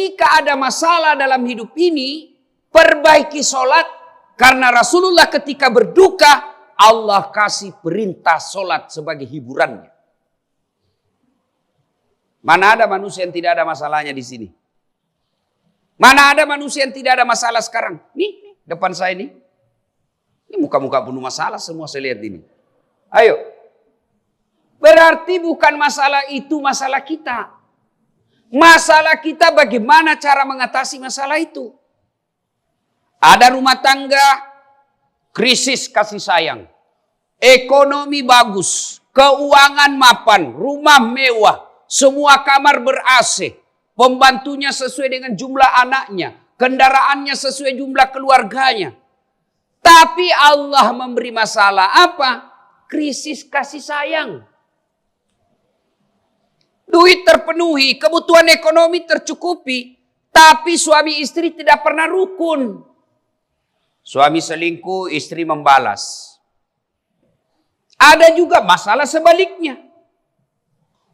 ketika ada masalah dalam hidup ini, perbaiki sholat. Karena Rasulullah ketika berduka, Allah kasih perintah sholat sebagai hiburannya. Mana ada manusia yang tidak ada masalahnya di sini? Mana ada manusia yang tidak ada masalah sekarang? Nih, depan saya nih. Ini muka-muka penuh masalah semua saya lihat ini. Ayo. Berarti bukan masalah itu masalah kita. Masalah kita bagaimana cara mengatasi masalah itu. Ada rumah tangga, krisis kasih sayang. Ekonomi bagus, keuangan mapan, rumah mewah, semua kamar ber-AC. Pembantunya sesuai dengan jumlah anaknya, kendaraannya sesuai jumlah keluarganya. Tapi Allah memberi masalah apa? Krisis kasih sayang. Duit terpenuhi, kebutuhan ekonomi tercukupi, tapi suami istri tidak pernah rukun. Suami selingkuh, istri membalas. Ada juga masalah sebaliknya.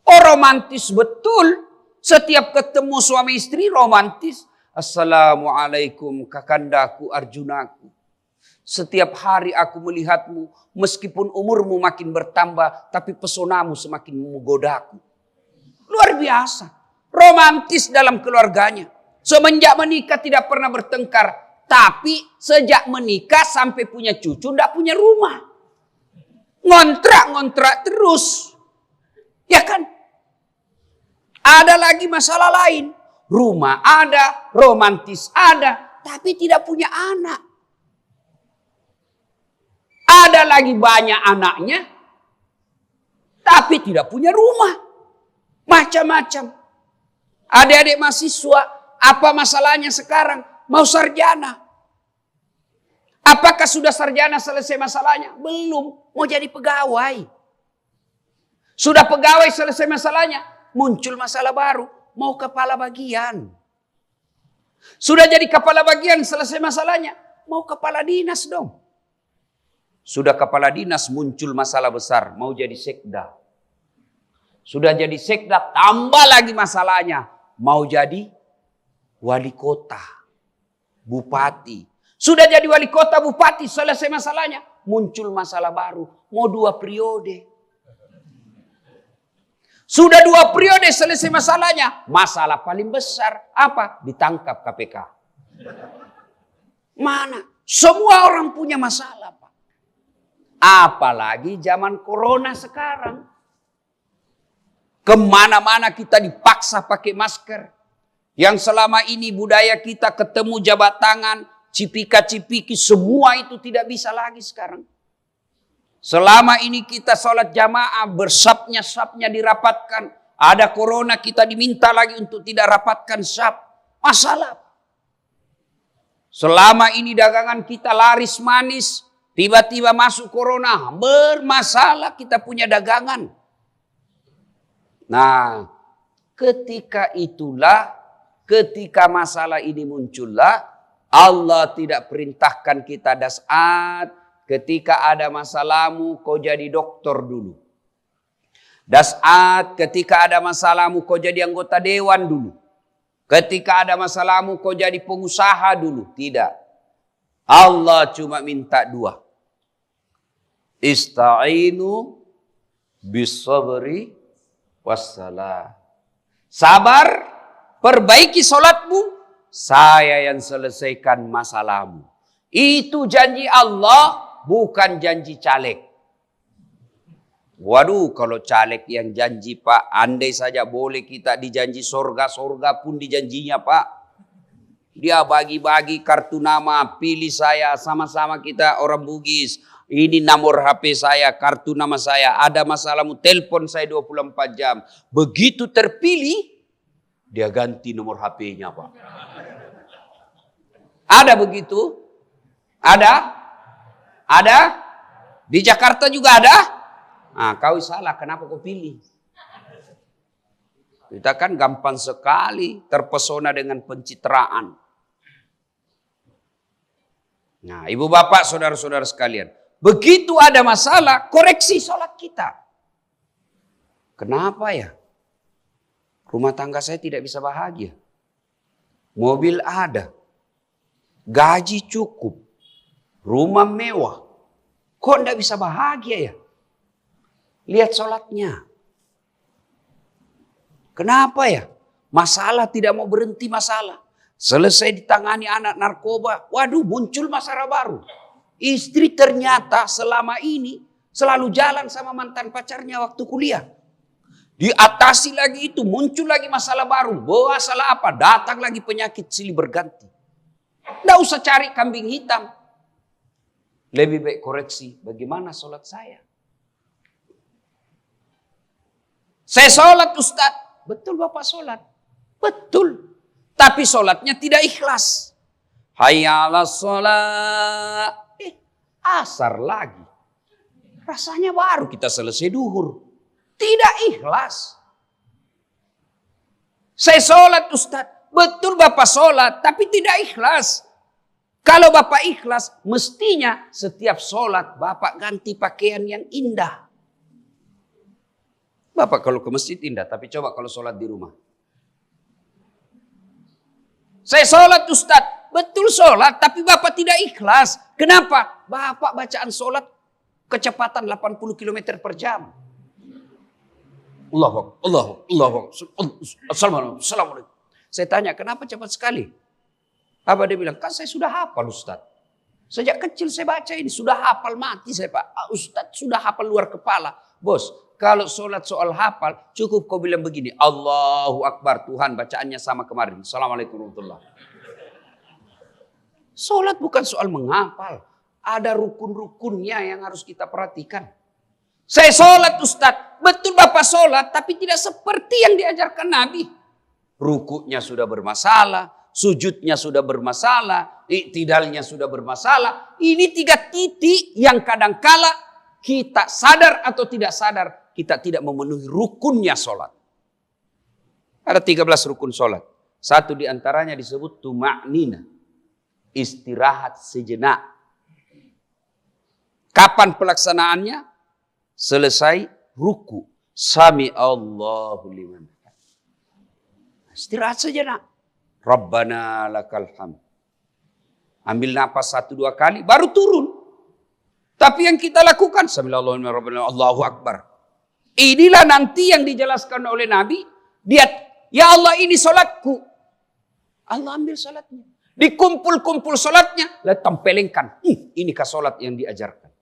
Oh, romantis betul. Setiap ketemu suami istri romantis. Assalamualaikum kakandaku Arjunaku. Setiap hari aku melihatmu, meskipun umurmu makin bertambah, tapi pesonamu semakin menggodaku. Luar biasa. Romantis dalam keluarganya. Semenjak menikah tidak pernah bertengkar. Tapi sejak menikah sampai punya cucu tidak punya rumah. Ngontrak terus. Ya kan? Ada lagi masalah lain. Rumah ada, romantis ada, tapi tidak punya anak. Ada lagi banyak anaknya, tapi tidak punya rumah. Macam-macam. Adik-adik mahasiswa, apa masalahnya sekarang? Mau sarjana. Apakah sudah sarjana selesai masalahnya? Belum. Mau jadi pegawai. Sudah pegawai selesai masalahnya. Muncul masalah baru. Mau kepala bagian. Sudah jadi kepala bagian selesai masalahnya. Mau kepala dinas dong. Sudah kepala dinas muncul masalah besar. Mau jadi sekda. Sudah jadi sekda tambah lagi masalahnya. Mau jadi wali kota. Bupati. Sudah jadi wali kota, bupati, selesai masalahnya. Muncul masalah baru. Mau 2 periode. Sudah 2 periode selesai masalahnya. Masalah paling besar. Apa? Ditangkap KPK. Mana? Semua orang punya masalah, Pak. Apalagi zaman corona sekarang. Kemana-mana kita dipaksa pakai masker. Yang selama ini budaya kita ketemu jabat tangan, cipika-cipiki, semua itu tidak bisa lagi sekarang. Selama ini kita sholat jamaah, bersapnya-sapnya dirapatkan. Ada corona kita diminta lagi untuk tidak rapatkan sap. Masalah. Selama ini dagangan kita laris manis, tiba-tiba masuk corona, bermasalah kita punya dagangan. Nah, ketika masalah ini muncullah, Allah tidak perintahkan kita das'at. Ketika ada masalahmu, kau jadi dokter dulu. Das'at, ketika ada masalahmu, kau jadi anggota dewan dulu. Ketika ada masalahmu, kau jadi pengusaha dulu. Tidak. Allah cuma minta 2. Ista'inu bis-sabri wassalah. Sabar, perbaiki sholatmu. Saya yang selesaikan masalahmu. Itu janji Allah, bukan janji caleg. Waduh, kalau caleg yang janji, Pak, andai saja boleh kita dijanji sorga pun dijanjinya, Pak. Dia bagi-bagi kartu nama, pilih saya, sama-sama kita orang Bugis. Ini nomor HP saya, kartu nama saya. Ada masalahmu, telepon saya 24 jam. Begitu terpilih, dia ganti nomor HP-nya, Pak. Ada begitu? Ada? Ada? Di Jakarta juga ada? Nah, kau salah, kenapa kau pilih? Kita kan gampang sekali terpesona dengan pencitraan. Nah, ibu bapak, saudara-saudara sekalian. Begitu ada masalah, koreksi sholat kita. Kenapa ya? Rumah tangga saya tidak bisa bahagia. mobil ada, gaji cukup, rumah mewah. Kok enggak bisa bahagia ya? Lihat sholatnya. Kenapa ya? Masalah tidak mau berhenti masalah. Selesai ditangani anak narkoba, waduh muncul masalah baru. Istri ternyata selama ini selalu jalan sama mantan pacarnya waktu kuliah. Diatasi lagi itu, muncul lagi masalah baru. Bawa masalah apa? Datang lagi penyakit silih berganti. Nggak usah cari kambing hitam. Lebih baik koreksi, bagaimana sholat saya? Saya sholat Ustaz. Betul Bapak sholat. Betul. Tapi sholatnya tidak ikhlas. Hayya 'alas sholat. Asar lagi. Rasanya baru kita selesai duhur. Tidak ikhlas. Saya sholat Ustaz. Betul Bapak sholat. Tapi tidak ikhlas. Kalau Bapak ikhlas, mestinya setiap sholat Bapak ganti pakaian yang indah. Bapak kalau ke masjid indah, tapi coba kalau sholat di rumah. Saya sholat Ustaz, betul sholat, tapi Bapak tidak ikhlas. Kenapa? Bapak bacaan sholat kecepatan 80 km per jam. Allahu Assalamualaikum. Saya tanya, kenapa cepat sekali? Apa dia bilang, kan saya sudah hafal Ustaz. Sejak kecil saya baca ini, sudah hafal mati saya Pak. Ustaz sudah hafal luar kepala. Bos, kalau sholat soal hafal, cukup kau bilang begini. Allahu Akbar, Tuhan bacaannya sama kemarin. Assalamualaikum warahmatullahi wabarakatuh. Sholat bukan soal menghafal. Ada rukun-rukunnya yang harus kita perhatikan. Saya sholat Ustaz, betul Bapak sholat, tapi tidak seperti yang diajarkan Nabi. Rukuknya sudah bermasalah, sujudnya sudah bermasalah, iktidalnya sudah bermasalah. Ini 3 titik yang kadangkala kita sadar atau tidak sadar, kita tidak memenuhi rukunnya sholat. Ada 13 rukun sholat. Satu diantaranya disebut tuma'nina. Istirahat sejenak. Kapan pelaksanaannya? Selesai ruku. Sami Allahu liman. Istirahat sejenak. Rabbana lakal hamd. Ambil napas 1-2 kali, baru turun. Tapi yang kita lakukan, Allahu Akbar. Inilah nanti yang dijelaskan oleh Nabi. Dia, ya Allah ini solatku. Allah ambil solatnya. Dikumpul-kumpul solatnya, lalu tempelengkan. Inikah solat yang diajarkan?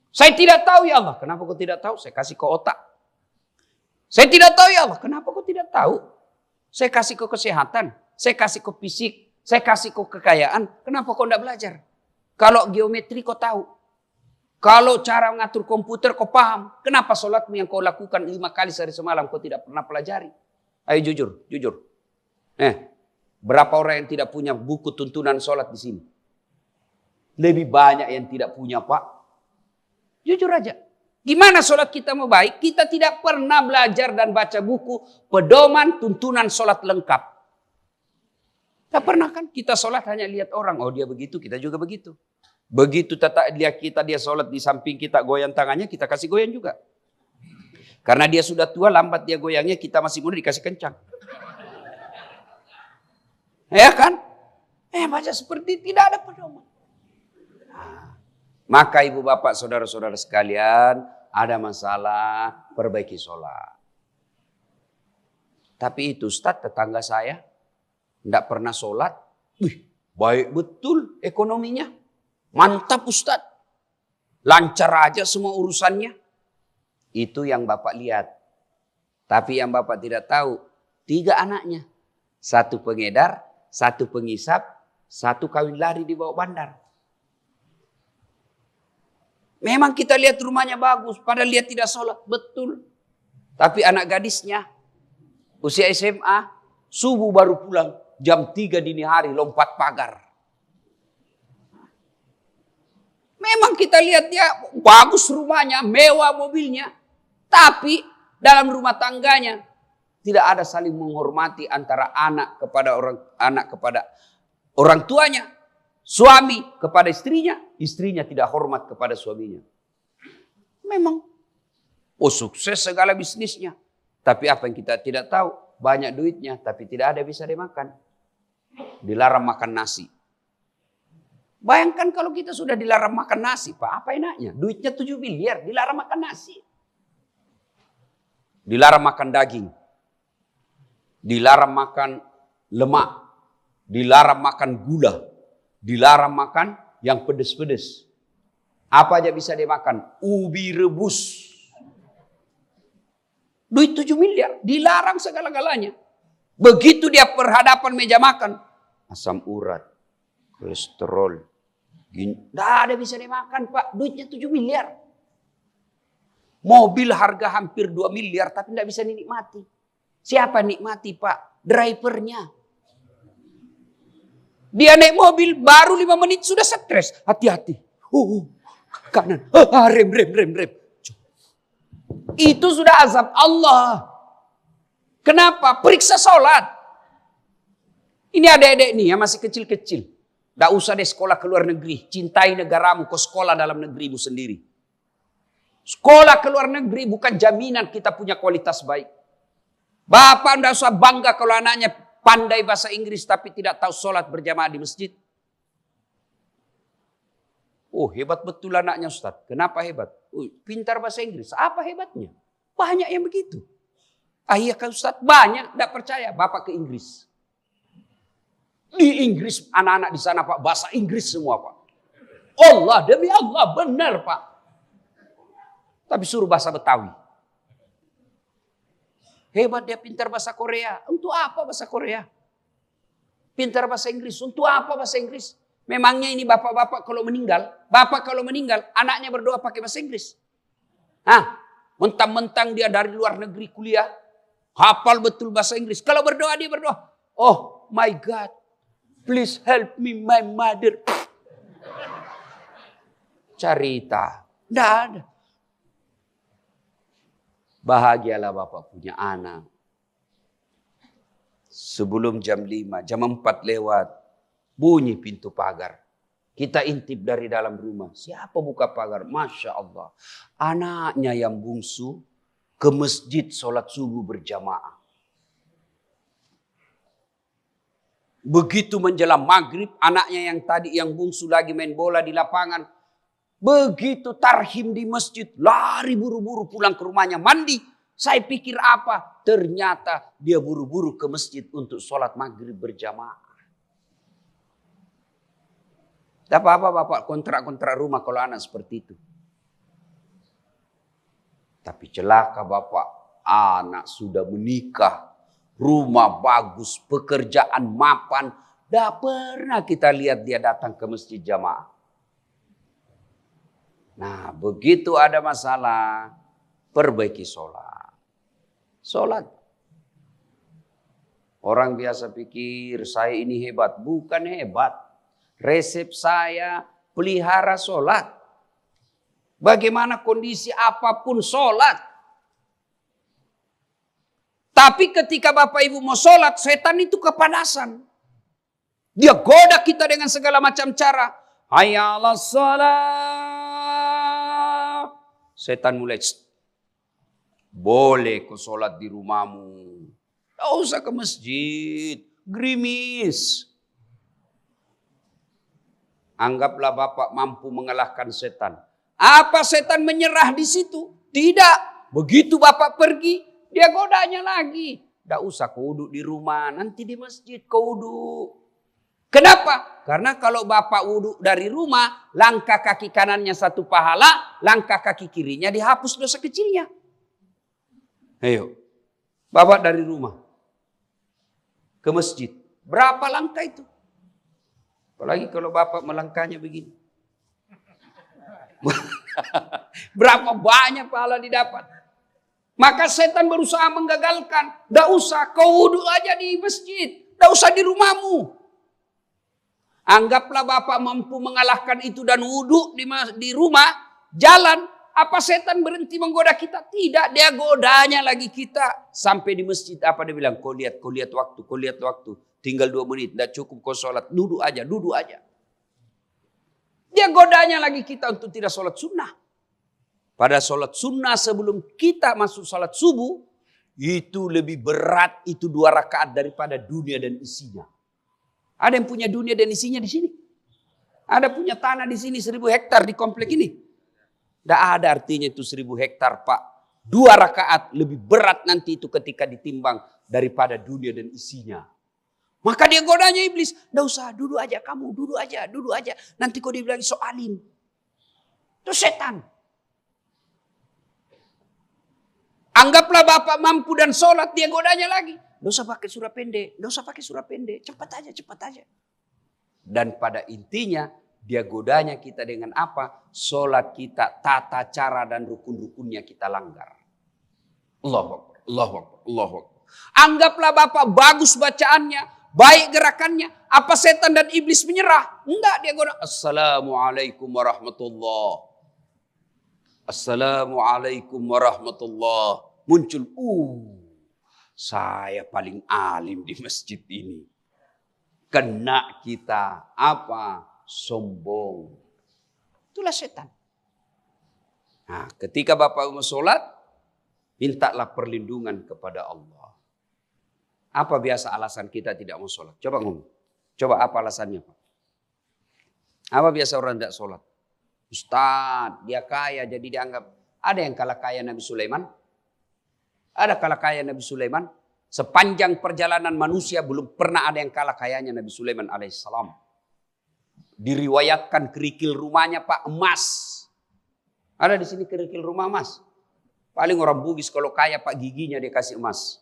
Saya tidak tahu ya Allah. Kenapa kau tidak tahu? Saya kasih kau otak. Saya tidak tahu ya Allah. Kenapa kau tidak tahu? Saya kasih kau kesehatan. Saya kasih kau fisik. Saya kasih kau kekayaan. Kenapa kau tidak belajar? Kalau geometri kau tahu. Kalau cara mengatur komputer kau paham. Kenapa solatmu yang kau lakukan 5 kali sehari semalam kau tidak pernah pelajari? Ayo jujur. Berapa orang yang tidak punya buku tuntunan solat di sini? Lebih banyak yang tidak punya Pak. Jujur aja. Gimana solat kita mau baik? Kita tidak pernah belajar dan baca buku pedoman tuntunan solat lengkap. Tak pernah kan? Kita solat hanya lihat orang. Oh dia begitu, kita juga begitu. Begitu lihat kita dia solat di samping kita goyang tangannya, kita kasih goyang juga. Karena dia sudah tua, lambat dia goyangnya, kita masih muda dikasih kencang. Ya kan? Baca seperti tidak ada pedoman. Maka ibu bapak saudara-saudara sekalian, ada masalah, perbaiki sholat. Tapi itu Ustaz, tetangga saya tidak pernah sholat. Baik betul ekonominya. Mantap Ustaz. Lancar aja semua urusannya. Itu yang bapak lihat. Tapi yang bapak tidak tahu, 3 anaknya. 1 pengedar, 1 pengisap, 1 kawin lari di bawah bandar. Memang kita lihat rumahnya bagus, padahal dia tidak sholat. Betul. Tapi anak gadisnya, usia SMA, subuh baru pulang. Jam 3 dini hari, lompat pagar. Memang kita lihat dia bagus rumahnya, mewah mobilnya. Tapi dalam rumah tangganya, tidak ada saling menghormati antara anak kepada orang tuanya. Suami kepada istrinya, istrinya tidak hormat kepada suaminya. Memang, sukses segala bisnisnya. Tapi apa yang kita tidak tahu, banyak duitnya, tapi tidak ada bisa dimakan. Dilarang makan nasi. Bayangkan kalau kita sudah dilarang makan nasi, Pak, apa enaknya? Duitnya 7 miliar, dilarang makan nasi. Dilarang makan daging. Dilarang makan lemak. Dilarang makan gula. Dilarang makan yang pedes-pedes. Apa aja bisa dimakan? Ubi rebus. Duit 7 miliar, dilarang segala-galanya. Begitu dia berhadapan meja makan, asam urat, kolesterol, tidak ada bisa dimakan, Pak. Duitnya 7 miliar. Mobil harga hampir 2 miliar, tapi tidak bisa dinikmati. Siapa nikmati, Pak? Drivernya. Dia naik mobil, baru 5 menit sudah stres. Hati-hati. Kanan. Rem. Itu sudah azab Allah. Kenapa? Periksa sholat. Ini adik-adik nih yang masih kecil-kecil. Tidak usah deh sekolah ke luar negeri. Cintai negaramu, kau sekolah dalam negerimu sendiri. Sekolah ke luar negeri bukan jaminan kita punya kualitas baik. Bapak tidak usah bangga kalau anaknya pandai bahasa Inggris tapi tidak tahu sholat berjamaah di masjid. Oh, hebat betul anaknya, Ustaz. Kenapa hebat? Pintar bahasa Inggris. Apa hebatnya? Banyak yang begitu. Iya kan, Ustaz? Banyak. Tidak percaya. Bapak ke Inggris. Di Inggris, anak-anak di sana, Pak, bahasa Inggris semua, Pak. Allah, demi Allah, benar, Pak. Tapi suruh bahasa Betawi. Hebat dia pintar bahasa Korea. Untuk apa bahasa Korea? Pintar bahasa Inggris. Untuk apa bahasa Inggris? Memangnya ini bapak-bapak kalau meninggal, anaknya berdoa pakai bahasa Inggris. Mentang-mentang dia dari luar negeri kuliah, hafal betul bahasa Inggris. Kalau berdoa dia berdoa, oh my God, please help me my mother. Cerita, tidak ada. Bahagialah bapak punya anak. Sebelum jam 5, jam 4 lewat. Bunyi pintu pagar. Kita intip dari dalam rumah. Siapa buka pagar? Masya Allah. Anaknya yang bungsu ke masjid sholat subuh berjamaah. Begitu menjelang maghrib, anaknya yang tadi yang bungsu lagi main bola di lapangan. Begitu tarhim di masjid, lari buru-buru pulang ke rumahnya mandi. Saya pikir apa? Ternyata dia buru-buru ke masjid untuk sholat maghrib berjamaah. Tak apa-apa Bapak kontrak-kontrak rumah kalau anak seperti itu. Tapi celaka Bapak, anak sudah menikah, rumah bagus, pekerjaan mapan. Tidak pernah kita lihat dia datang ke masjid jamaah. Nah begitu ada masalah, perbaiki sholat. Sholat. Orang biasa pikir saya ini hebat, bukan hebat. Resep saya pelihara sholat. Bagaimana kondisi apapun sholat. Tapi ketika Bapak Ibu mau sholat, setan itu kepanasan. Dia goda kita dengan segala macam cara. Hayya 'alas shalah. Setan mulai, boleh kau sholat di rumahmu. Tak usah ke masjid, gerimis. Anggaplah Bapak mampu mengalahkan setan. Apa setan menyerah di situ? Tidak. Begitu Bapak pergi, dia godanya lagi. Tidak usah kau wudhu di rumah, nanti di masjid kau wudhu. Kenapa? Karena kalau Bapak wudhu dari rumah, langkah kaki kanannya 1 pahala, langkah kaki kirinya dihapus dosa kecilnya. Ayo, Bapak dari rumah ke masjid, berapa langkah itu? Apalagi kalau Bapak melangkahnya begini. Berapa banyak pahala didapat. Maka setan berusaha menggagalkan. Tidak usah, kau wudhu aja di masjid. Tidak usah di rumahmu. Anggaplah Bapak mampu mengalahkan itu dan wudhu di rumah. Jalan, apa setan berhenti menggoda kita? Tidak, dia godanya lagi kita. Sampai di masjid, apa dia bilang? Kau lihat waktu. Tinggal 2 menit, tidak cukup kau sholat. Duduk aja. Dia godanya lagi kita untuk tidak sholat sunnah. Pada sholat sunnah sebelum kita masuk sholat subuh, itu lebih berat, itu 2 rakaat daripada dunia dan isinya. Ada yang punya dunia dan isinya di sini. Ada punya tanah di sini 1000 hektar di komplek ini. Tidak ada artinya itu 1000 hektar, Pak. 2 rakaat lebih berat nanti itu ketika ditimbang daripada dunia dan isinya. Maka dia godanya iblis. Tidak usah, duduk aja kamu, duduk aja. Nanti kau dibilang so alim. Itu setan. Anggaplah bapak mampu dan sholat, dia godanya lagi. Tidak usah pakai surah pendek. Cepat aja. Dan pada intinya dia godanya kita dengan apa? Sholat kita, tata cara dan rukun-rukunnya kita langgar. Allahu Akbar. Anggaplah bapak bagus bacaannya, baik gerakannya. Apa setan dan iblis menyerah? Enggak, dia goda. Assalamualaikum warahmatullah. Muncul, saya paling alim di masjid ini. Kena kita apa? Sombong. Itulah setan. Nah, ketika bapak mau sholat, mintalah perlindungan kepada Allah. Apa biasa alasan kita tidak mau sholat? Coba ngomong. Coba apa alasannya, Pak? Apa biasa orang tidak sholat? Ustaz, dia kaya jadi dianggap. Ada yang kalah kaya Nabi Sulaiman? Ada kalah kaya Nabi Sulaiman? Sepanjang perjalanan manusia belum pernah ada yang kalah kayanya Nabi Sulaiman alaihissalam. Diriwayatkan kerikil rumahnya Pak emas. Ada di sini kerikil rumah emas. Paling orang Bugis kalau kaya Pak giginya dia kasih emas.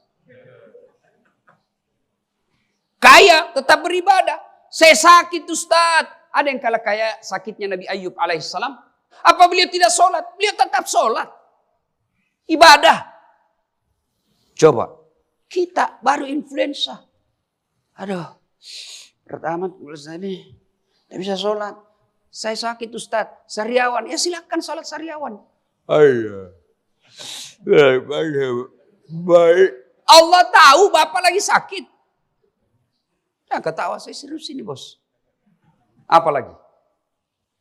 Kaya tetap beribadah. Saya sakit Ustaz. Ada yang kalah kaya sakitnya Nabi Ayub alaihissalam. Apa beliau tidak sholat? Beliau tetap sholat. Ibadah. Coba. Kita baru influenza. Aduh. Pertama ini tidak bisa sholat. Saya sakit Ustaz. Sariawan. Ya silakan sholat sariawan. Ayo. Baik. Allah tahu Bapak lagi sakit. Jangan ketawa. Saya serius ini bos. Apa lagi?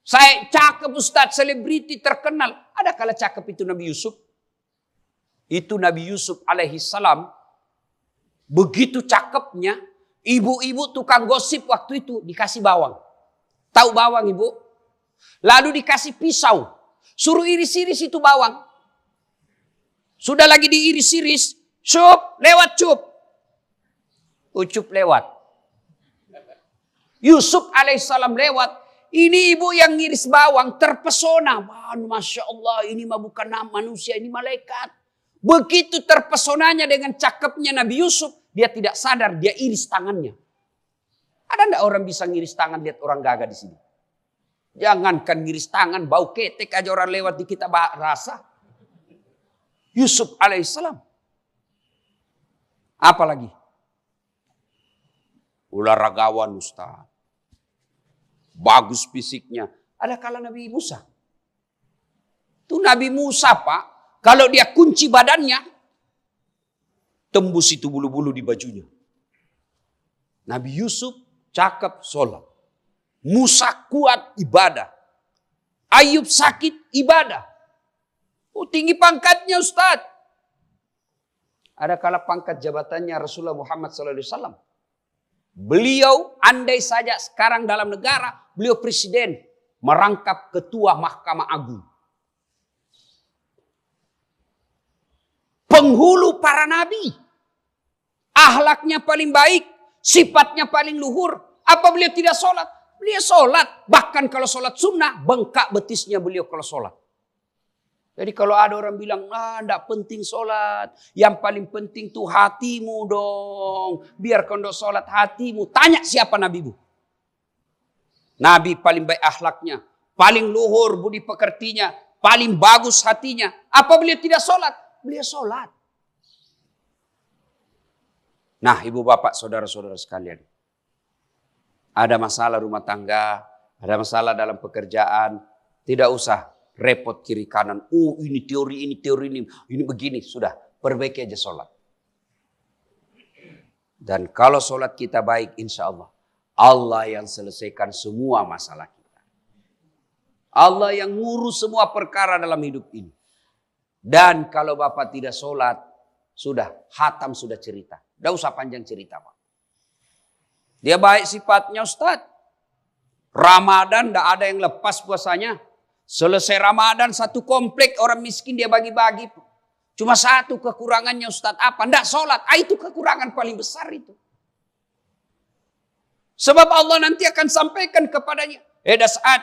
Saya cakep Ustaz. Selebriti terkenal. Ada kala cakep itu Nabi Yusuf. Itu Nabi Yusuf alaihissalam. Begitu cakepnya, ibu-ibu tukang gosip waktu itu dikasih bawang. Tahu bawang ibu? Lalu dikasih pisau. Suruh iris-iris itu bawang. Sudah lagi diiris-iris. Cup, lewat cup. Ucup lewat. Yusuf alaihissalam lewat. Ini ibu yang ngiris bawang terpesona. Masya Allah ini mah bukan manusia, ini malaikat. Begitu terpesonanya dengan cakepnya Nabi Yusuf, dia tidak sadar dia iris tangannya. Ada enggak orang bisa ngiris tangan lihat orang gagah di sini? Jangankan ngiris tangan, bau ketek aja orang lewat di kita rasa. Yusuf alaihissalam. Apalagi? Olahragawan Ustaz. Bagus fisiknya. Ada kala Nabi Musa. Itu Nabi Musa Pak. Kalau dia kunci badannya, tembus itu bulu-bulu di bajunya. Nabi Yusuf cakep sholat. Musa kuat ibadah. Ayub sakit ibadah. Oh tinggi pangkatnya Ustaz. Ada kala pangkat jabatannya Rasulullah Muhammad SAW. Beliau andai saja sekarang dalam negara, beliau presiden merangkap ketua Mahkamah Agung. Penghulu para nabi. Akhlaknya paling baik. Sifatnya paling luhur. Apa beliau tidak sholat? Beliau sholat. Bahkan kalau sholat sunnah, bengkak betisnya beliau kalau sholat. Jadi kalau ada orang bilang, enggak penting sholat. Yang paling penting tuh hatimu dong. Biar kau sholat hatimu. Tanya siapa nabimu. Nabi paling baik akhlaknya. Paling luhur budi pekertinya. Paling bagus hatinya. Apa beliau tidak sholat? Beliau sholat. Nah ibu bapak saudara-saudara sekalian. Ada masalah rumah tangga. Ada masalah dalam pekerjaan. Tidak usah repot kiri kanan. Ini teori ini. Ini begini. Sudah perbaiki aja sholat. Dan kalau sholat kita baik insya Allah. Allah yang selesaikan semua masalah kita. Allah yang ngurus semua perkara dalam hidup ini. Dan kalau Bapak tidak sholat, sudah hatam sudah cerita. Tidak usah panjang cerita Pak. Dia baik sifatnya Ustaz. Ramadan tidak ada yang lepas puasanya. Selesai Ramadan satu komplek orang miskin dia bagi-bagi. Cuma satu kekurangannya Ustaz apa? Tidak sholat. Itu kekurangan paling besar itu. Sebab Allah nanti akan sampaikan kepadanya. Das'ad,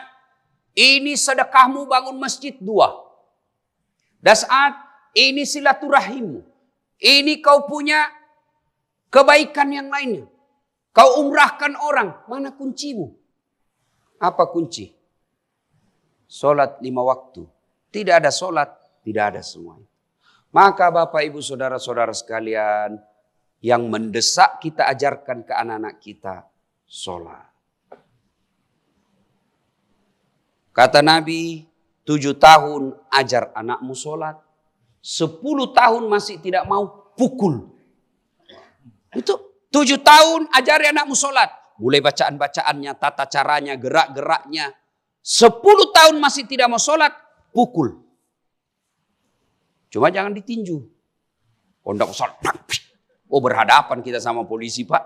ini sedekahmu bangun masjid 2. Das'ad, ini silaturahimmu. Ini kau punya kebaikan yang lainnya. Kau umrahkan orang. Mana kuncimu? Apa kunci? Solat 5 waktu. Tidak ada solat, tidak ada semua. Maka Bapak Ibu Saudara-saudara sekalian, yang mendesak kita ajarkan ke anak-anak kita, solat. Kata Nabi, 7 tahun ajar anakmu solat. 10 tahun masih tidak mau, pukul. Itu 7 tahun ajari anakmu solat. Mulai bacaan-bacaannya, tata caranya, gerak-geraknya. 10 tahun masih tidak mau sholat, pukul. Cuma jangan ditinju. Pondok sholat. Oh, berhadapan kita sama polisi, Pak.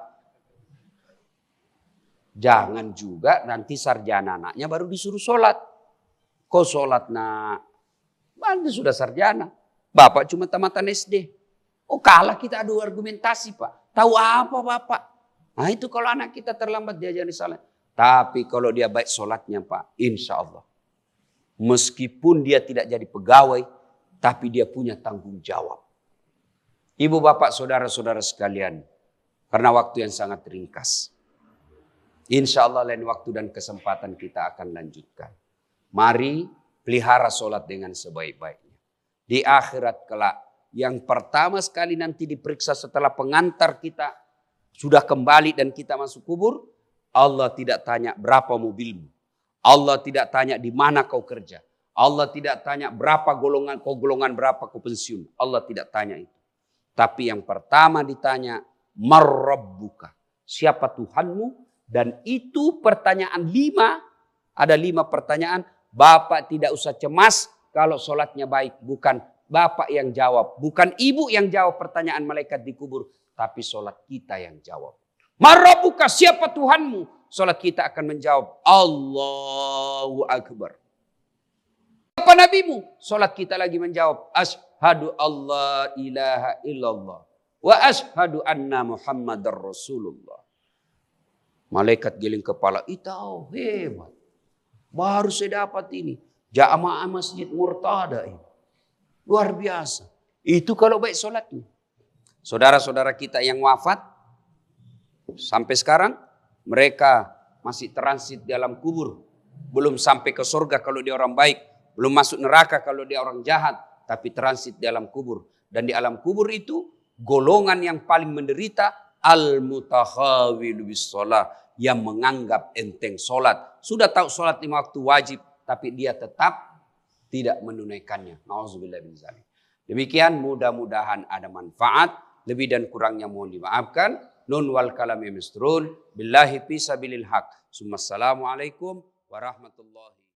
Jangan juga nanti sarjana anaknya baru disuruh sholat. Kau sholat nak. Mana sudah sarjana. Bapak cuma tamatan SD. Oh, kalah kita adu argumentasi, Pak. Tahu apa Bapak? Nah itu kalau anak kita terlambat diajari salat. Tapi kalau dia baik sholatnya Pak, insya Allah. Meskipun dia tidak jadi pegawai, tapi dia punya tanggung jawab. Ibu bapak saudara-saudara sekalian, karena waktu yang sangat ringkas. Insya Allah lain waktu dan kesempatan kita akan lanjutkan. Mari pelihara sholat dengan sebaik-baiknya. Di akhirat kelak, yang pertama sekali nanti diperiksa setelah pengantar kita sudah kembali dan kita masuk kubur, Allah tidak tanya berapa mobilmu. Allah tidak tanya di mana kau kerja. Allah tidak tanya berapa golongan berapa kau pensiun. Allah tidak tanya itu. Tapi yang pertama ditanya, marrabbuka. Siapa Tuhanmu? Dan itu pertanyaan 5. Ada 5 pertanyaan. Bapak tidak usah cemas kalau sholatnya baik. Bukan bapak yang jawab. Bukan ibu yang jawab pertanyaan malaikat di kubur. Tapi sholat kita yang jawab. Marrabbuka, siapa Tuhanmu? Sholat kita akan menjawab, Allahu Akbar. Apa nabimu? Sholat kita lagi menjawab, Ashhadu Allah ilaha illallah. Wa ashhadu anna Muhammadar Rasulullah. Malaikat giling kepala, itau hebat. Baru saya dapat ini. Jamaah masjid murtada ini. Luar biasa. Itu kalau baik sholatnya. Saudara-saudara kita yang wafat, sampai sekarang, mereka masih transit dalam kubur. Belum sampai ke surga kalau dia orang baik. Belum masuk neraka kalau dia orang jahat. Tapi transit dalam kubur. Dan di alam kubur itu, golongan yang paling menderita, al-mutakhawilu bis sholat. Yang menganggap enteng sholat. Sudah tahu sholat 5 waktu wajib. Tapi dia tetap tidak menunaikannya. Na'udzubillah min dzalik. Demikian mudah-mudahan ada manfaat. Lebih dan kurangnya mohon dimaafkan. Nun wal kalami misrun. Billahi fi sabilil haq. Assalamualaikum warahmatullahi